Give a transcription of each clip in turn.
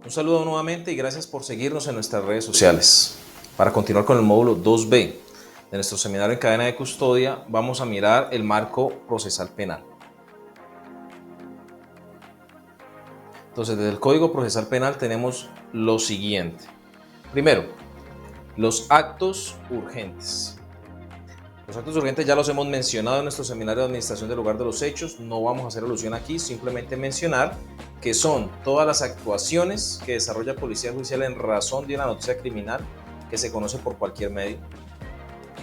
Un saludo nuevamente y gracias por seguirnos en nuestras redes sociales. Para continuar con el módulo 2B de nuestro seminario en cadena de custodia, vamos a mirar el marco procesal penal. Entonces, desde el Código Procesal Penal tenemos lo siguiente. Primero, los actos urgentes. Los actos urgentes ya los hemos mencionado en nuestro seminario de administración del lugar de los hechos, no vamos a hacer alusión aquí, simplemente mencionar que son todas las actuaciones que desarrolla Policía Judicial en razón de una noticia criminal que se conoce por cualquier medio,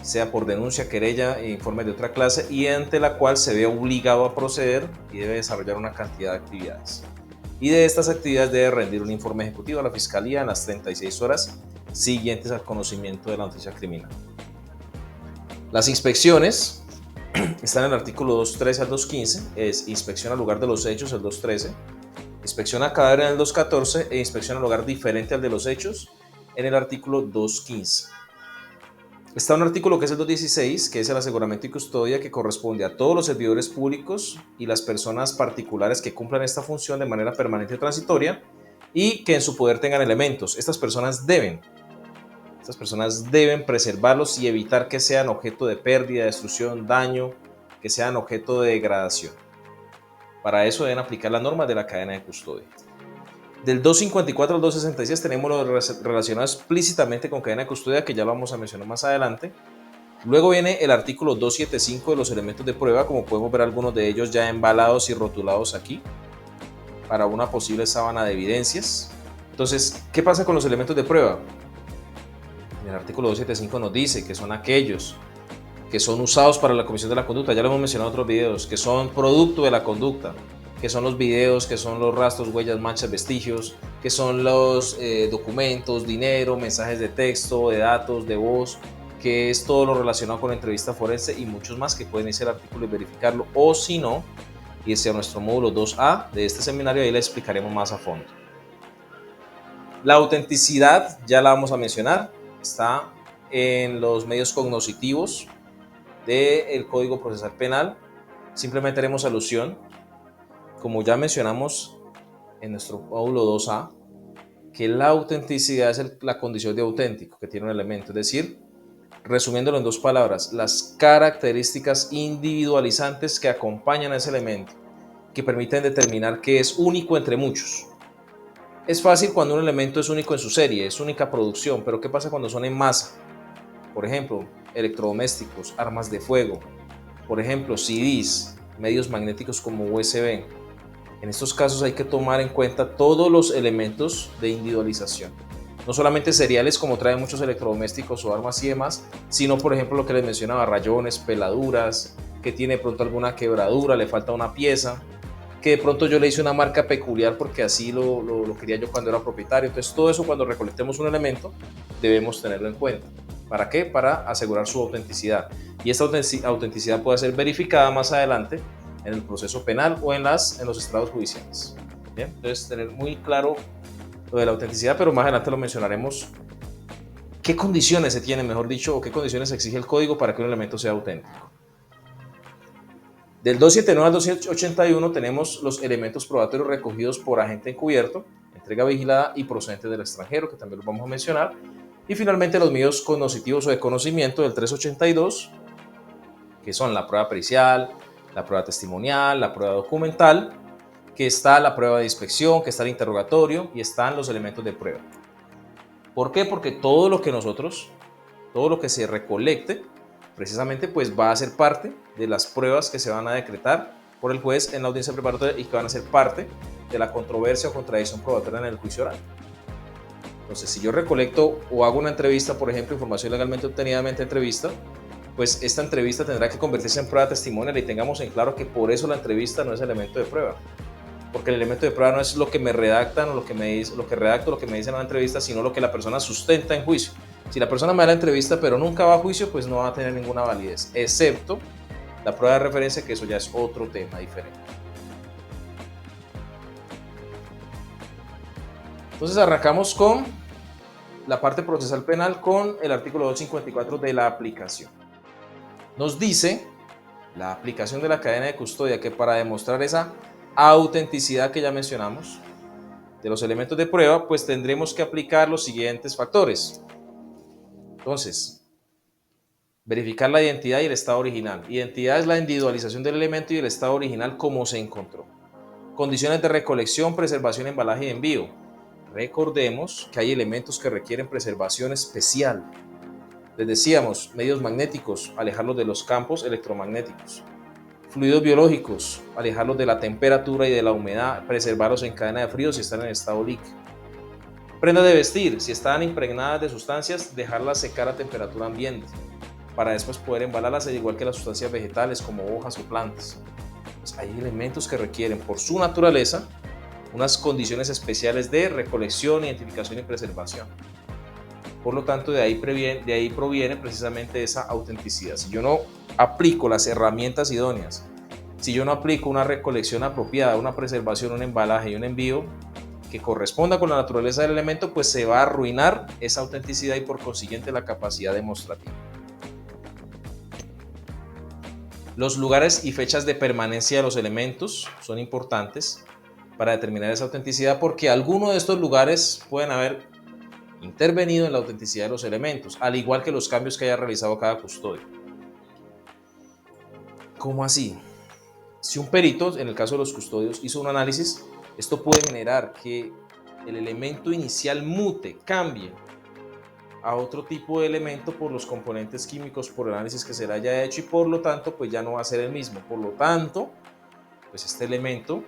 sea por denuncia, querella e informes de otra clase, y ante la cual se ve obligado a proceder y debe desarrollar una cantidad de actividades. Y de estas actividades debe rendir un informe ejecutivo a la Fiscalía en las 36 horas siguientes al conocimiento de la noticia criminal. Las inspecciones están en el artículo 213 al 215, es inspección al lugar de los hechos, el 213, inspección a cadáver en el 214 e inspección al lugar diferente al de los hechos en el artículo 215. Está un artículo que es el 216, que es el aseguramiento y custodia, que corresponde a todos los servidores públicos y las personas particulares que cumplan esta función de manera permanente o transitoria y que en su poder tengan elementos. Estas personas deben preservarlos y evitar que sean objeto de pérdida, destrucción, daño, que sean objeto de degradación. Para eso deben aplicar las normas de la cadena de custodia. Del 254 al 266 tenemos lo relacionado explícitamente con cadena de custodia, que ya lo vamos a mencionar más adelante. Luego viene el artículo 275 de los elementos de prueba, como podemos ver algunos de ellos ya embalados y rotulados aquí, para una posible sábana de evidencias. Entonces, ¿qué pasa con los elementos de prueba? El artículo 275 nos dice que son aquellos que son usados para la comisión de la conducta, ya lo hemos mencionado en otros videos, que son producto de la conducta, que son los videos, que son los rastros, huellas, manchas, vestigios, que son los documentos, dinero, mensajes de texto, de datos, de voz, que es todo lo relacionado con la entrevista forense y muchos más que pueden irse al artículo y verificarlo, o si no, irse a nuestro módulo 2A de este seminario, ahí le explicaremos más a fondo. La autenticidad ya la vamos a mencionar, está en los medios cognoscitivos del Código Procesal Penal. Simplemente haremos alusión, como ya mencionamos en nuestro módulo 2A, que la autenticidad es la condición de auténtico que tiene un elemento, es decir, resumiéndolo en dos palabras, las características individualizantes que acompañan a ese elemento, que permiten determinar que es único entre muchos. Es fácil cuando un elemento es único en su serie, es única producción, pero ¿qué pasa cuando son en masa? Por ejemplo, electrodomésticos, armas de fuego, por ejemplo, CDs, medios magnéticos como USB. En estos casos hay que tomar en cuenta todos los elementos de individualización. No solamente seriales como traen muchos electrodomésticos o armas y demás, sino por ejemplo lo que les mencionaba, rayones, peladuras, que tiene de pronto alguna quebradura, le falta una pieza, que de pronto yo le hice una marca peculiar porque así lo quería yo cuando era propietario. Entonces todo eso, cuando recolectemos un elemento, debemos tenerlo en cuenta. ¿Para qué? Para asegurar su autenticidad. Y esta autenticidad puede ser verificada más adelante en el proceso penal o en los estrados judiciales. ¿Bien? Entonces, tener muy claro lo de la autenticidad, pero más adelante lo mencionaremos. ¿Qué condiciones se tienen, mejor dicho, o qué condiciones exige el código para que un elemento sea auténtico? Del 279 al 281 tenemos los elementos probatorios recogidos por agente encubierto, entrega vigilada y procedente del extranjero, que también los vamos a mencionar. Y finalmente los medios cognoscitivos o de conocimiento del 382, que son la prueba pericial, la prueba testimonial, la prueba documental, que está la prueba de inspección, que está el interrogatorio y están los elementos de prueba. ¿Por qué? Porque todo lo que se recolecte, precisamente pues va a ser parte de las pruebas que se van a decretar por el juez en la audiencia preparatoria y que van a ser parte de la controversia o contradicción probatoria en el juicio oral. Entonces, si yo recolecto o hago una entrevista, por ejemplo, información legalmente obtenida mediante entrevista, pues esta entrevista tendrá que convertirse en prueba testimonial y tengamos en claro que por eso la entrevista no es elemento de prueba. Porque el elemento de prueba no es lo que me redactan o lo que redacto, lo que me dicen en la entrevista, sino lo que la persona sustenta en juicio. Si la persona me da la entrevista pero nunca va a juicio, pues no va a tener ninguna validez, excepto la prueba de referencia, que eso ya es otro tema diferente. Entonces arrancamos con la parte procesal penal con el artículo 254 de la aplicación. Nos dice la aplicación de la cadena de custodia que para demostrar esa autenticidad que ya mencionamos, de los elementos de prueba, pues tendremos que aplicar los siguientes factores. Entonces, verificar la identidad y el estado original. Identidad es la individualización del elemento y el estado original cómo se encontró. Condiciones de recolección, preservación, embalaje y envío. Recordemos que hay elementos que requieren preservación especial. Les decíamos, medios magnéticos, alejarlos de los campos electromagnéticos. Fluidos biológicos, alejarlos de la temperatura y de la humedad, preservarlos en cadena de frío si están en estado líquido. Prendas de vestir, si están impregnadas de sustancias, dejarlas secar a temperatura ambiente, para después poder embalarlas, al igual que las sustancias vegetales como hojas o plantas. Pues hay elementos que requieren, por su naturaleza, unas condiciones especiales de recolección, identificación y preservación. Por lo tanto, de ahí proviene precisamente esa autenticidad. Si yo no aplico las herramientas idóneas, si yo no aplico una recolección apropiada, una preservación, un embalaje y un envío que corresponda con la naturaleza del elemento, pues se va a arruinar esa autenticidad y por consiguiente la capacidad demostrativa. Los lugares y fechas de permanencia de los elementos son importantes para determinar esa autenticidad, porque algunos de estos lugares pueden haber intervenido en la autenticidad de los elementos, al igual que los cambios que haya realizado cada custodio. ¿Cómo así? Si un perito, en el caso de los custodios, hizo un análisis, esto puede generar que el elemento inicial mute, cambie a otro tipo de elemento por los componentes químicos, por el análisis que se le haya hecho, y por lo tanto pues ya no va a ser el mismo. Por lo tanto, pues este elemento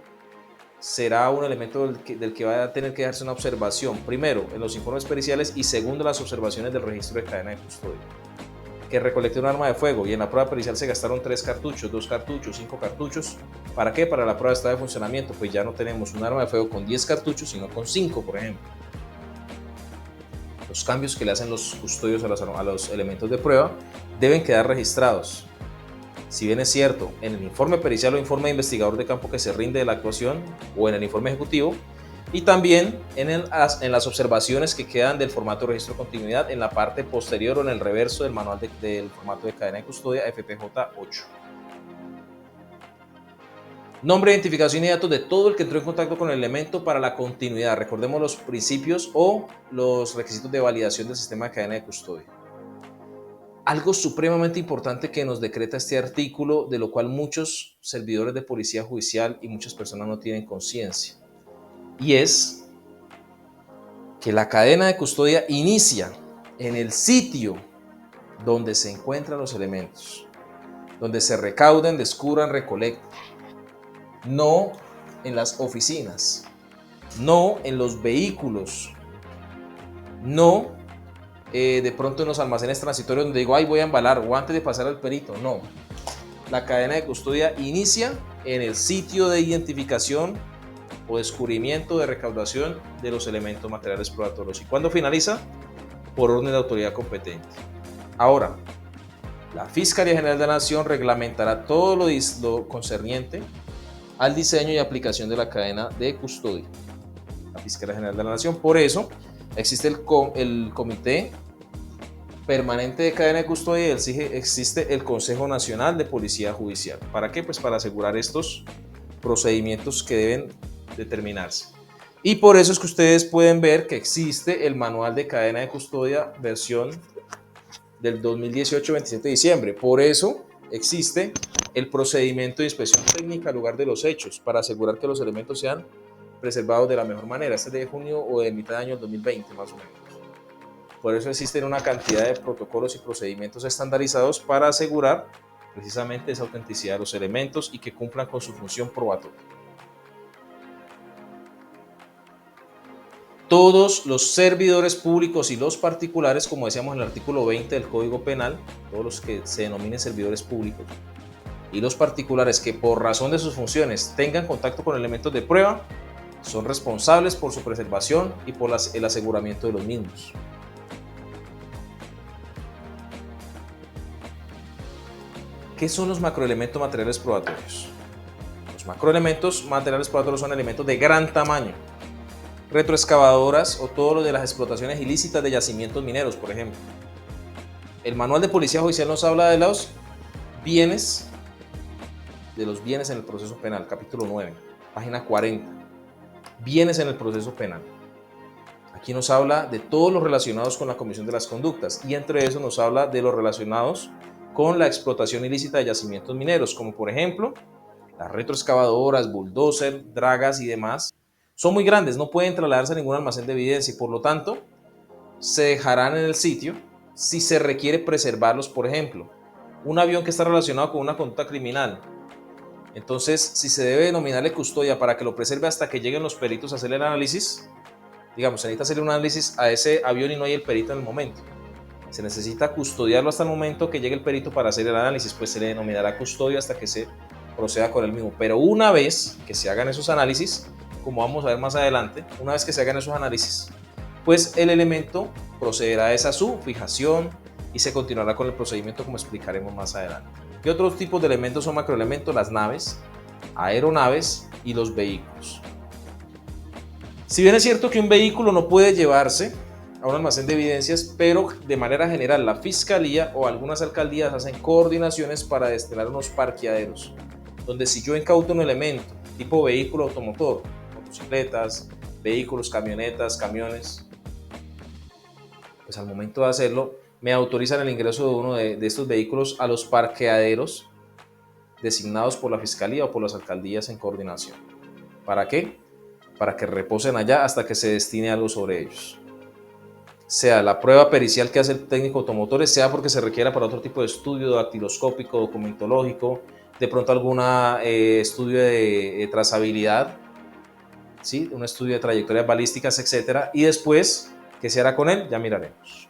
será un elemento del que va a tener que darse una observación, primero en los informes periciales y segundo las observaciones del registro de cadena de custodia. Que recolecté un arma de fuego y en la prueba pericial se gastaron 3 cartuchos, 2 cartuchos, 5 cartuchos. ¿Para qué? Para la prueba de estado de funcionamiento, pues ya no tenemos un arma de fuego con 10 cartuchos, sino con 5, por ejemplo. Los cambios que le hacen los custodios a los elementos de prueba deben quedar registrados. Si bien es cierto, en el informe pericial o informe de investigador de campo que se rinde de la actuación o en el informe ejecutivo, y también en las observaciones que quedan del formato de registro de continuidad en la parte posterior o en el reverso del manual del formato de cadena de custodia FPJ 8. Nombre, identificación y datos de todo el que entró en contacto con el elemento para la continuidad. Recordemos los principios o los requisitos de validación del sistema de cadena de custodia. Algo supremamente importante que nos decreta este artículo, de lo cual muchos servidores de policía judicial y muchas personas no tienen conciencia, y es que la cadena de custodia inicia en el sitio donde se encuentran los elementos, donde se recauden, descubran, recolecten, no en las oficinas, no en los vehículos, no de pronto en los almacenes transitorios donde digo, ay, voy a embalar, o antes de pasar al perito. No, la cadena de custodia inicia en el sitio de identificación o descubrimiento de recaudación de los elementos materiales probatorios. ¿Y cuándo finaliza? Por orden de autoridad competente. Ahora, la Fiscalía General de la Nación reglamentará todo lo concerniente al diseño y aplicación de la cadena de custodia. La Fiscalía General de la Nación, por eso existe el Comité Permanente de Cadena de Custodia y existe el Consejo Nacional de Policía Judicial. ¿Para qué? Pues para asegurar estos procedimientos que deben determinarse. Y por eso es que ustedes pueden ver que existe el Manual de Cadena de Custodia versión del 2018, 27 de diciembre. Por eso existe el procedimiento de inspección técnica al lugar de los hechos para asegurar que los elementos sean preservados de la mejor manera. Este es de junio o de mitad de año del 2020 más o menos. Por eso existen una cantidad de protocolos y procedimientos estandarizados para asegurar precisamente esa autenticidad de los elementos y que cumplan con su función probatoria. Todos los servidores públicos y los particulares, como decíamos en el artículo 20 del Código Penal, todos los que se denominen servidores públicos y los particulares que por razón de sus funciones tengan contacto con elementos de prueba, son responsables por su preservación y por el aseguramiento de los mismos. ¿Qué son los macroelementos materiales probatorios? Los macroelementos materiales probatorios son elementos de gran tamaño, retroexcavadoras o todo lo de las explotaciones ilícitas de yacimientos mineros, por ejemplo. El Manual de Policía Judicial nos habla de los bienes en el proceso penal, capítulo 9, página 40. bienes en el proceso penal. Aquí nos habla de todos los relacionados con la comisión de las conductas y entre eso nos habla de los relacionados con la explotación ilícita de yacimientos mineros, como por ejemplo las retroexcavadoras, bulldozer, dragas y demás. Son muy grandes, no pueden trasladarse a ningún almacén de evidencia y por lo tanto se dejarán en el sitio si se requiere preservarlos. Por ejemplo, un avión que está relacionado con una conducta criminal, entonces si se debe denominarle custodia para que lo preserve hasta que lleguen los peritos a hacer el análisis, digamos, se necesita hacer un análisis a ese avión y no hay el perito en el momento, se necesita custodiarlo hasta el momento que llegue el perito para hacer el análisis, pues se le denominará custodia hasta que se proceda con el mismo. Pero una vez que se hagan esos análisis, como vamos a ver más adelante, una vez que se hagan esos análisis, pues el elemento procederá a su fijación y se continuará con el procedimiento como explicaremos más adelante. ¿Qué otros tipos de elementos son macroelementos? Las naves, aeronaves y los vehículos. Si bien es cierto que un vehículo no puede llevarse a un almacén de evidencias, pero de manera general la Fiscalía o algunas alcaldías hacen coordinaciones para destinar unos parqueaderos, donde si yo incauto un elemento tipo vehículo automotor, motocicletas, vehículos, camionetas, camiones, pues al momento de hacerlo me autorizan el ingreso de uno de estos vehículos a los parqueaderos designados por la Fiscalía o por las alcaldías en coordinación. ¿Para qué? Para que reposen allá hasta que se destine algo sobre ellos. Sea la prueba pericial que hace el técnico automotor, sea porque se requiera para otro tipo de estudio dactiloscópico, documentológico, de pronto algún estudio de trazabilidad, ¿sí? Un estudio de trayectorias balísticas, etc. Y después, ¿qué se hará con él? Ya miraremos.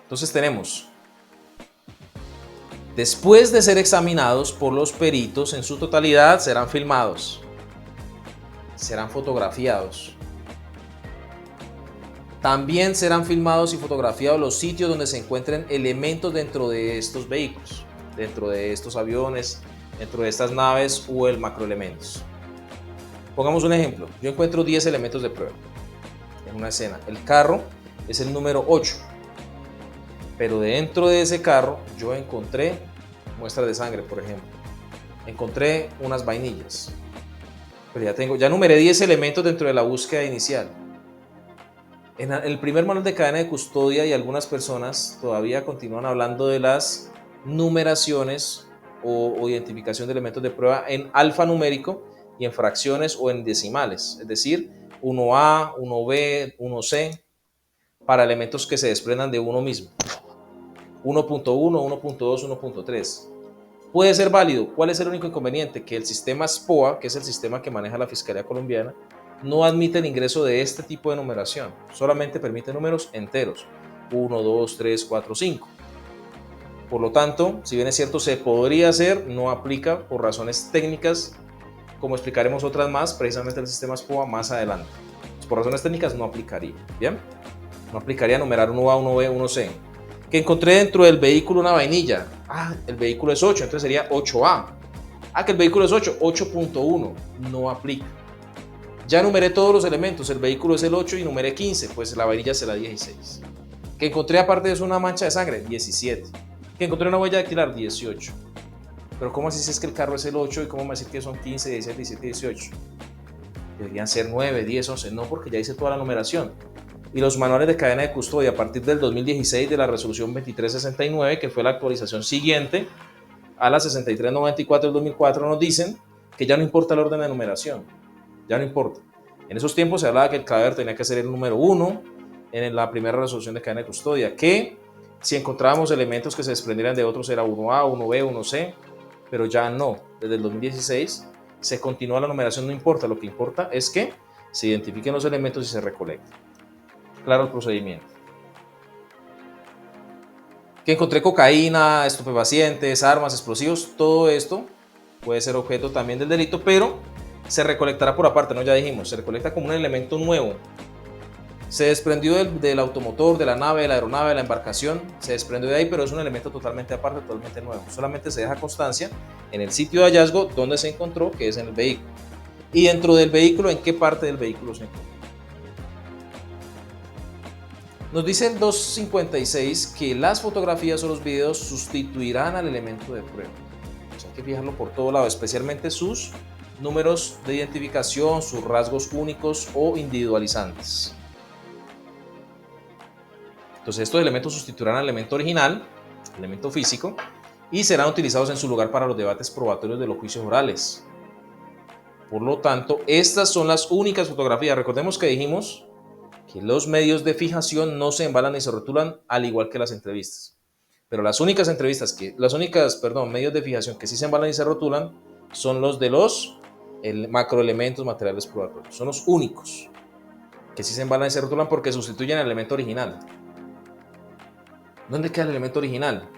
Entonces tenemos, después de ser examinados por los peritos en su totalidad, serán filmados, serán fotografiados. También serán filmados y fotografiados los sitios donde se encuentren elementos dentro de estos vehículos, dentro de estos aviones, dentro de estas naves o el macroelementos. Pongamos un ejemplo, yo encuentro 10 elementos de prueba en una escena. El carro es el número 8, pero dentro de ese carro yo encontré muestras de sangre, por ejemplo. Encontré unas vainillas, pero ya numeré 10 elementos dentro de la búsqueda inicial. En el primer manual de cadena de custodia y algunas personas todavía continúan hablando de las numeraciones o identificación de elementos de prueba en alfanumérico y en fracciones o en decimales, es decir, 1A, 1B, 1C, para elementos que se desprendan de uno mismo. 1.1, 1.2, 1.3. Puede ser válido. ¿Cuál es el único inconveniente? Que el sistema SPOA, que es el sistema que maneja la Fiscalía Colombiana, no admite el ingreso de este tipo de numeración, solamente permite números enteros, 1, 2, 3, 4, 5. Por lo tanto, si bien es cierto se podría hacer, no aplica por razones técnicas, como explicaremos otras más, precisamente el sistema SPOA más adelante. Pues por razones técnicas no aplicaría, ¿bien? No aplicaría numerar 1A, 1B, 1C. Que encontré dentro del vehículo una vainilla, el vehículo es 8, entonces sería 8A. Que el vehículo es 8, 8.1, no aplica. Ya numeré todos los elementos, el vehículo es el 8 y numeré 15, pues la vainilla será 16. Que encontré aparte de eso una mancha de sangre, 17. Que encontré una huella dactilar, 18. Pero ¿cómo así si es que el carro es el 8 y cómo me decir que son 15, 16, 17, 18? Deberían ser 9, 10, 11, no, porque ya hice toda la numeración. Y los manuales de cadena de custodia a partir del 2016 de la resolución 2369, que fue la actualización siguiente a la 6394 del 2004, nos dicen que ya no importa el orden de numeración. Ya no importa. En esos tiempos se hablaba que el cadáver tenía que ser el número 1 en la primera resolución de cadena de custodia, que si encontrábamos elementos que se desprendieran de otros era 1A, 1B, 1C, pero ya no. Desde el 2016 se continúa la numeración, no importa. Lo que importa es que se identifiquen los elementos y se recolecten. Claro el procedimiento. Que encontré cocaína, estupefacientes, armas, explosivos, todo esto puede ser objeto también del delito, pero se recolectará por aparte, ¿no? Ya dijimos, se recolecta como un elemento nuevo. Se desprendió del automotor, de la nave, de la aeronave, de la embarcación, se desprendió de ahí, pero es un elemento totalmente aparte, totalmente nuevo. Solamente se deja constancia en el sitio de hallazgo donde se encontró, que es en el vehículo. Y dentro del vehículo, ¿en qué parte del vehículo se encontró? Nos dice el 256 que las fotografías o los videos sustituirán al elemento de prueba. O sea, hay que fijarlo por todo lado, especialmente sus números de identificación, sus rasgos únicos o individualizantes. Entonces estos elementos sustituirán al elemento original, elemento físico, y serán utilizados en su lugar para los debates probatorios de los juicios orales. Por lo tanto, estas son las únicas fotografías. Recordemos que dijimos que los medios de fijación no se embalan ni se rotulan, al igual que las entrevistas. Pero las únicas medios de fijación que sí se embalan y se rotulan son los de los macroelementos materiales probatorios. Son los únicos que sí se embalan y se rotulan porque sustituyen al elemento original. ¿Dónde queda el elemento original?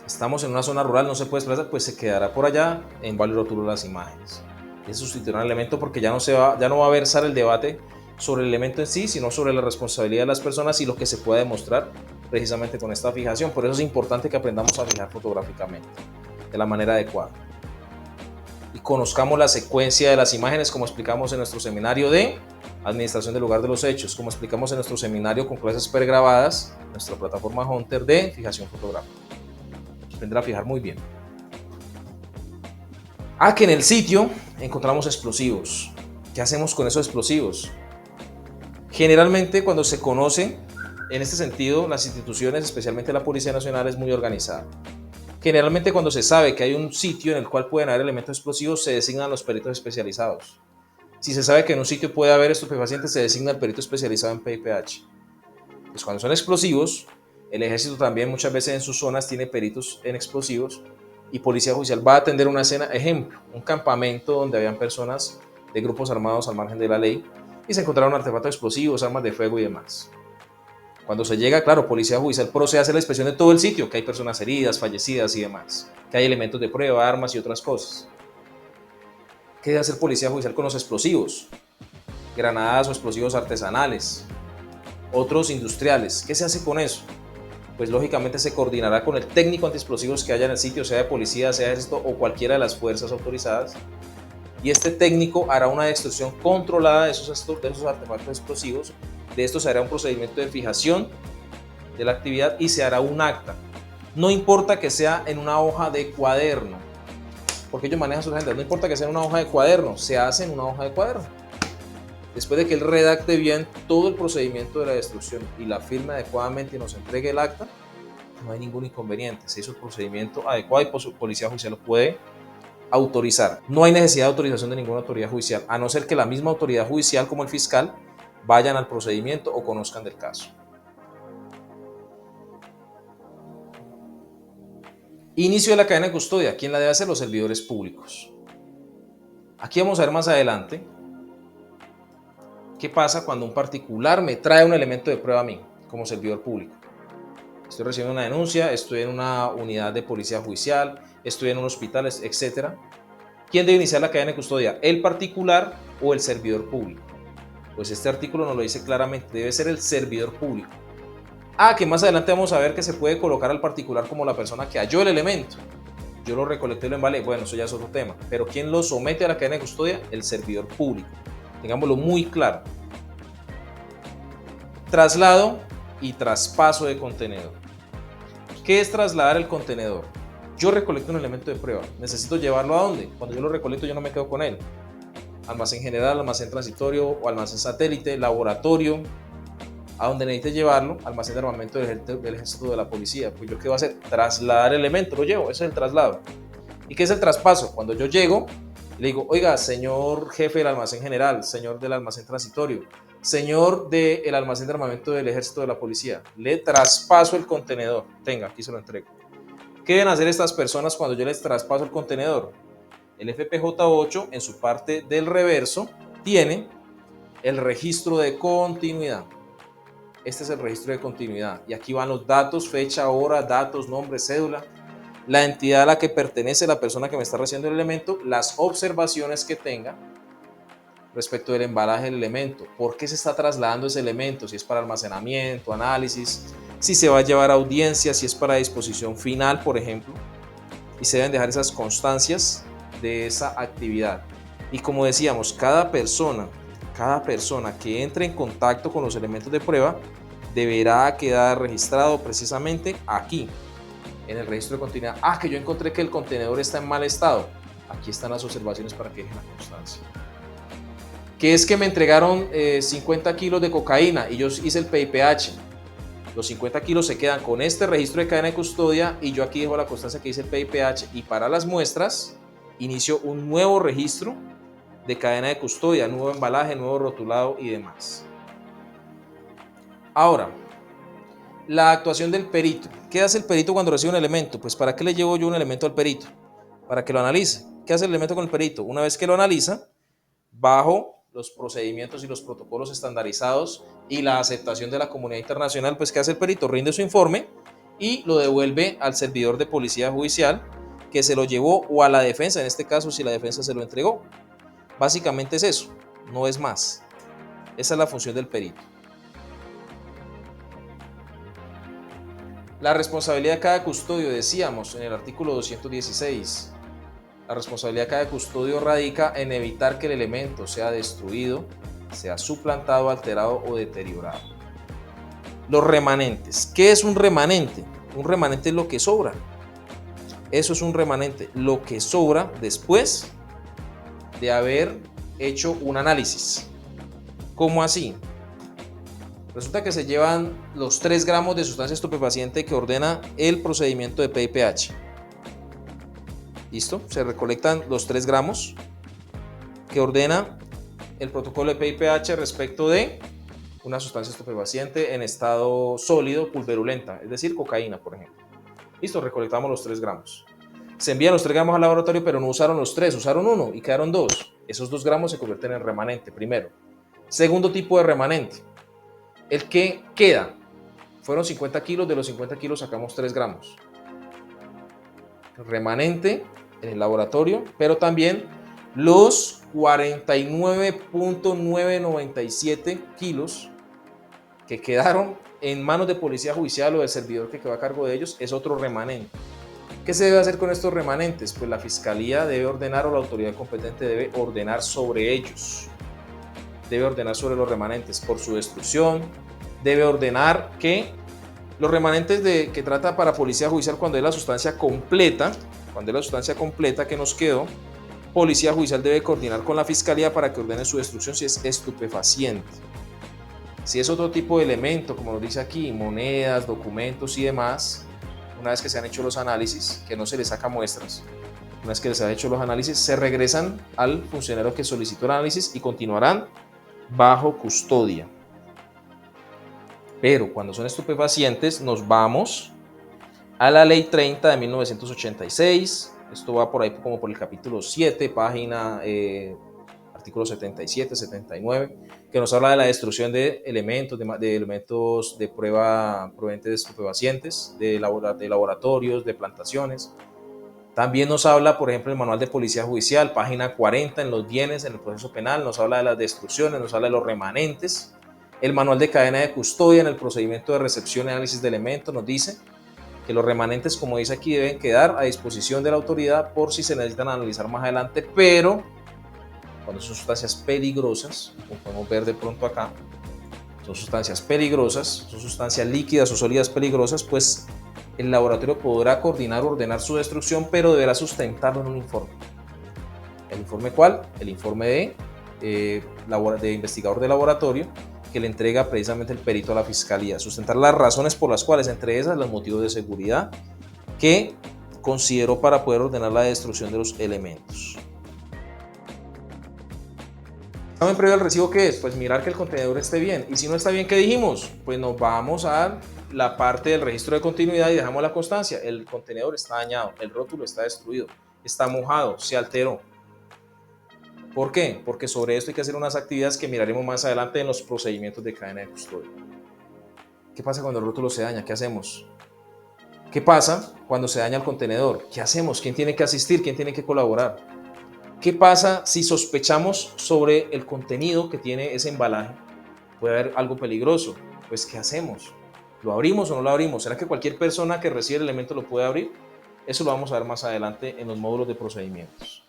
Estamos en una zona rural, no se puede desplazar, pues se quedará por allá, embalo y rotulo las imágenes. Es sustituir al elemento porque ya no va a versar el debate sobre el elemento en sí, sino sobre la responsabilidad de las personas y lo que se puede demostrar precisamente con esta fijación. Por eso es importante que aprendamos a fijar fotográficamente de la manera adecuada y conozcamos la secuencia de las imágenes, como explicamos en nuestro seminario de administración del lugar de los hechos, como explicamos en nuestro seminario con clases pregrabadas, nuestra plataforma Hunter de fijación fotográfica. Aprender a fijar muy bien. Que en el sitio encontramos explosivos. ¿Qué hacemos con esos explosivos? Generalmente, cuando se conoce, en este sentido, las instituciones, especialmente la Policía Nacional, es muy organizada. Generalmente, cuando se sabe que hay un sitio en el cual pueden haber elementos explosivos, se designan los peritos especializados. Si se sabe que en un sitio puede haber estupefacientes, se designa el perito especializado en PIPH. Pues cuando son explosivos, el ejército también muchas veces en sus zonas tiene peritos en explosivos y policía judicial va a atender una escena, ejemplo, un campamento donde habían personas de grupos armados al margen de la ley y se encontraron artefactos explosivos, armas de fuego y demás. Cuando se llega, claro, policía judicial procede a hacer la inspección de todo el sitio, que hay personas heridas, fallecidas y demás, que hay elementos de prueba, armas y otras cosas. ¿Qué debe hacer policía judicial con los explosivos? Granadas o explosivos artesanales, otros industriales. ¿Qué se hace con eso? Pues lógicamente se coordinará con el técnico antiexplosivos que haya en el sitio, sea de policía, sea de ejército o cualquiera de las fuerzas autorizadas. Y este técnico hará una destrucción controlada de esos artefactos explosivos. De esto se hará un procedimiento de fijación de la actividad y se hará un acta. No importa que sea en una hoja de cuaderno, porque ellos manejan sus agendas, no importa que sea en una hoja de cuaderno, se hace en una hoja de cuaderno. Después de que él redacte bien todo el procedimiento de la destrucción y la firme adecuadamente y nos entregue el acta, no hay ningún inconveniente. Se hizo el procedimiento adecuado y policía judicial lo puede autorizar. No hay necesidad de autorización de ninguna autoridad judicial, a no ser que la misma autoridad judicial como el fiscal vayan al procedimiento o conozcan del caso. Inicio de la cadena de custodia. ¿Quién la debe hacer? Los servidores públicos. Aquí vamos a ver más adelante qué pasa cuando un particular me trae un elemento de prueba a mí como servidor público. Estoy recibiendo una denuncia, estoy en una unidad de policía judicial, estoy en un hospital, etc. ¿Quién debe iniciar la cadena de custodia? ¿El particular o el servidor público? Pues este artículo nos lo dice claramente, debe ser el servidor público. Que más adelante vamos a ver que se puede colocar al particular como la persona que halló el elemento. Yo lo recolecté y lo embalé, bueno, eso ya es otro tema. Pero ¿quién lo somete a la cadena de custodia? El servidor público. Tengámoslo muy claro. Traslado y traspaso de contenedor. ¿Qué es trasladar el contenedor? Yo recolecto un elemento de prueba. ¿Necesito llevarlo a dónde? Cuando yo lo recolecto yo no me quedo con él. Almacén general, almacén transitorio o almacén satélite, laboratorio, a donde necesite llevarlo, almacén de armamento del ejército, de la policía. Pues yo qué voy a hacer, trasladar el elemento, lo llevo, ese es el traslado. ¿Y qué es el traspaso? Cuando yo llego, le digo, oiga, señor jefe del almacén general, señor del almacén transitorio, señor del almacén de armamento del ejército, de la policía, le traspaso el contenedor, tenga, aquí se lo entrego. ¿Qué deben hacer estas personas cuando yo les traspaso el contenedor? El FPJ8 en su parte del reverso tiene el registro de continuidad. Este es el registro de continuidad y aquí van los datos, fecha, hora, datos, nombre, cédula, la entidad a la que pertenece la persona que me está recibiendo el elemento, las observaciones que tenga respecto del embalaje del elemento, por qué se está trasladando ese elemento, si es para almacenamiento, análisis, si se va a llevar a audiencia, si es para disposición final, por ejemplo, y se deben dejar esas constancias de esa actividad. Y como decíamos, cada persona que entre en contacto con los elementos de prueba deberá quedar registrado precisamente aquí, en el registro de continuidad. Que yo encontré que el contenedor está en mal estado. Aquí están las observaciones para que dejen la constancia. Que es que me entregaron 50 kilos de cocaína y yo hice el PIPH. Los 50 kilos se quedan con este registro de cadena de custodia y yo aquí dejo la constancia que hice el PIPH, y para las muestras inicio un nuevo registro de cadena de custodia, nuevo embalaje, nuevo rotulado y demás. Ahora, la actuación del perito. ¿Qué hace el perito cuando recibe un elemento? Pues ¿para qué le llevo yo un elemento al perito? Para que lo analice. ¿Qué hace el elemento con el perito? Una vez que lo analiza, bajo los procedimientos y los protocolos estandarizados y la aceptación de la comunidad internacional, pues ¿qué hace el perito? Rinde su informe y lo devuelve al servidor de policía judicial, que se lo llevó, o a la defensa, en este caso si la defensa se lo entregó. Básicamente es eso, no es más. Esa es la función del perito. La responsabilidad de cada custodio, decíamos en el artículo 216, la responsabilidad de cada custodio radica en evitar que el elemento sea destruido, sea suplantado, alterado o deteriorado. Los remanentes. ¿Qué es un remanente? Un remanente es lo que sobra. Eso es un remanente, lo que sobra después de haber hecho un análisis. ¿Cómo así? Resulta que se llevan los 3 gramos de sustancia estupefaciente que ordena el procedimiento de PIPH. ¿Listo? Se recolectan los 3 gramos que ordena el protocolo de PIPH respecto de una sustancia estupefaciente en estado sólido pulverulenta, es decir, cocaína, por ejemplo. Listo, recolectamos los 3 gramos. Se envían los 3 gramos al laboratorio, pero no usaron los 3, usaron 1 y quedaron 2. Esos 2 gramos se convierten en remanente, primero. Segundo tipo de remanente, el que queda. Fueron 50 kilos, de los 50 kilos sacamos 3 gramos. Remanente en el laboratorio, pero también los 49.997 kilos que quedaron en manos de policía judicial o del servidor que quedó a cargo de ellos es otro remanente. ¿Qué se debe hacer con estos remanentes? Pues la fiscalía debe ordenar, o la autoridad competente debe ordenar sobre ellos. Debe ordenar sobre los remanentes por su destrucción. Debe ordenar que los remanentes que trata para policía judicial, cuando es la sustancia completa, que nos quedó, policía judicial debe coordinar con la fiscalía para que ordene su destrucción si es estupefaciente. Si es otro tipo de elemento, como nos dice aquí, monedas, documentos y demás, una vez que se han hecho los análisis, que no se les saca muestras, una vez que se han hecho los análisis, se regresan al funcionario que solicitó el análisis y continuarán bajo custodia. Pero cuando son estupefacientes, nos vamos a la Ley 30 de 1986. Esto va por ahí como por el capítulo 7, página artículos 77, 79, que nos habla de la destrucción de elementos de prueba provenientes de estupefacientes, de laboratorios, de plantaciones. También nos habla, por ejemplo, el manual de policía judicial, página 40, en los bienes, en el proceso penal, nos habla de las destrucciones, nos habla de los remanentes. El manual de cadena de custodia, en el procedimiento de recepción y análisis de elementos, nos dice que los remanentes, como dice aquí, deben quedar a disposición de la autoridad por si se necesitan analizar más adelante, pero cuando son sustancias peligrosas, como podemos ver de pronto acá, son sustancias peligrosas, son sustancias líquidas o sólidas peligrosas, pues el laboratorio podrá coordinar o ordenar su destrucción, pero deberá sustentarlo en un informe. ¿El informe cuál? El informe de investigador de laboratorio, que le entrega precisamente el perito a la fiscalía. Sustentar las razones por las cuales, entre esas, los motivos de seguridad que consideró para poder ordenar la destrucción de los elementos. ¿Examen previo al recibo qué es? Pues mirar que el contenedor esté bien. Y si no está bien, ¿qué dijimos? Pues nos vamos a la parte del registro de continuidad y dejamos la constancia. El contenedor está dañado, el rótulo está destruido, está mojado, se alteró. ¿Por qué? Porque sobre esto hay que hacer unas actividades que miraremos más adelante en los procedimientos de cadena de custodia. ¿Qué pasa cuando el rótulo se daña? ¿Qué hacemos? ¿Qué pasa cuando se daña el contenedor? ¿Qué hacemos? ¿Quién tiene que asistir? ¿Quién tiene que colaborar? ¿Qué pasa si sospechamos sobre el contenido que tiene ese embalaje? Puede haber algo peligroso. Pues, ¿qué hacemos? ¿Lo abrimos o no lo abrimos? ¿Será que cualquier persona que recibe el elemento lo puede abrir? Eso lo vamos a ver más adelante en los módulos de procedimientos.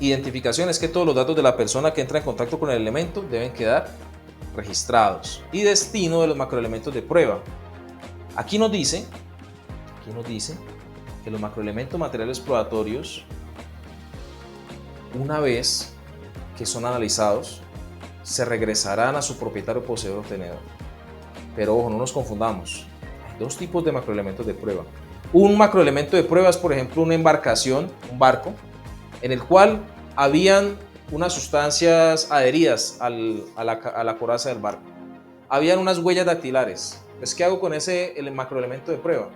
Identificación es que todos los datos de la persona que entra en contacto con el elemento deben quedar registrados. Y destino de los macroelementos de prueba. Aquí nos dice que los macroelementos materiales probatorios, una vez que son analizados, se regresarán a su propietario, poseedor o tenedor. Pero ojo, no nos confundamos. Hay dos tipos de macroelementos de prueba. Un macroelemento de prueba es, por ejemplo, una embarcación, un barco, en el cual habían unas sustancias adheridas a la coraza del barco. Habían unas huellas dactilares. Pues, ¿qué hago con ese macroelemento de prueba?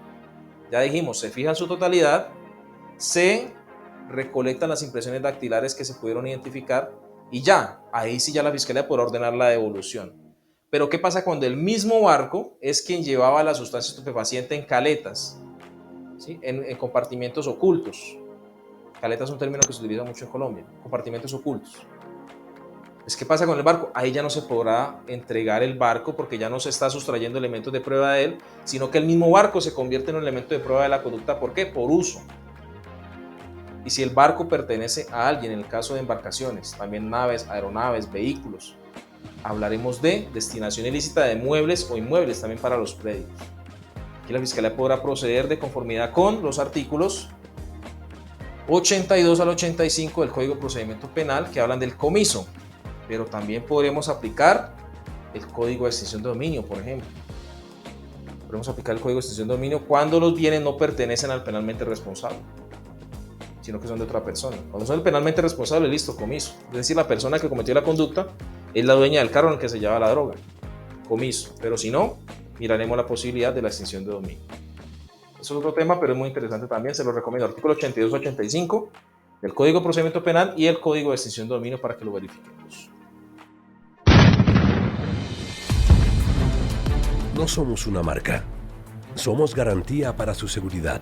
Ya dijimos, se fija en su totalidad, se recolectan las impresiones dactilares que se pudieron identificar y ya, ahí sí ya la Fiscalía podrá ordenar la devolución. Pero ¿qué pasa cuando el mismo barco es quien llevaba la sustancia estupefaciente en caletas, ¿sí? en compartimientos ocultos? Caletas es un término que se utiliza mucho en Colombia, compartimientos ocultos. Pues, ¿qué pasa con el barco? Ahí ya no se podrá entregar el barco porque ya no se está sustrayendo elementos de prueba de él, sino que el mismo barco se convierte en un elemento de prueba de la conducta. ¿Por qué? Por uso. Y si el barco pertenece a alguien, en el caso de embarcaciones, también naves, aeronaves, vehículos, hablaremos de destinación ilícita de muebles o inmuebles también para los predios. Aquí la Fiscalía podrá proceder de conformidad con los artículos 82 al 85 del Código de Procedimiento Penal que hablan del comiso, pero también podremos aplicar el Código de Extinción de Dominio, por ejemplo. Podemos aplicar el Código de Extinción de Dominio cuando los bienes no pertenecen al penalmente responsable, sino que son de otra persona. Cuando son el penalmente responsable, listo, comiso. Es decir, la persona que cometió la conducta es la dueña del carro en el que se lleva la droga. Comiso. Pero si no, miraremos la posibilidad de la extinción de dominio. Eso es otro tema, pero es muy interesante también. Se lo recomiendo. Artículo 82-85 del Código de Procedimiento Penal y el Código de Extinción de Dominio para que lo verifiquemos. No somos una marca. Somos garantía para su seguridad.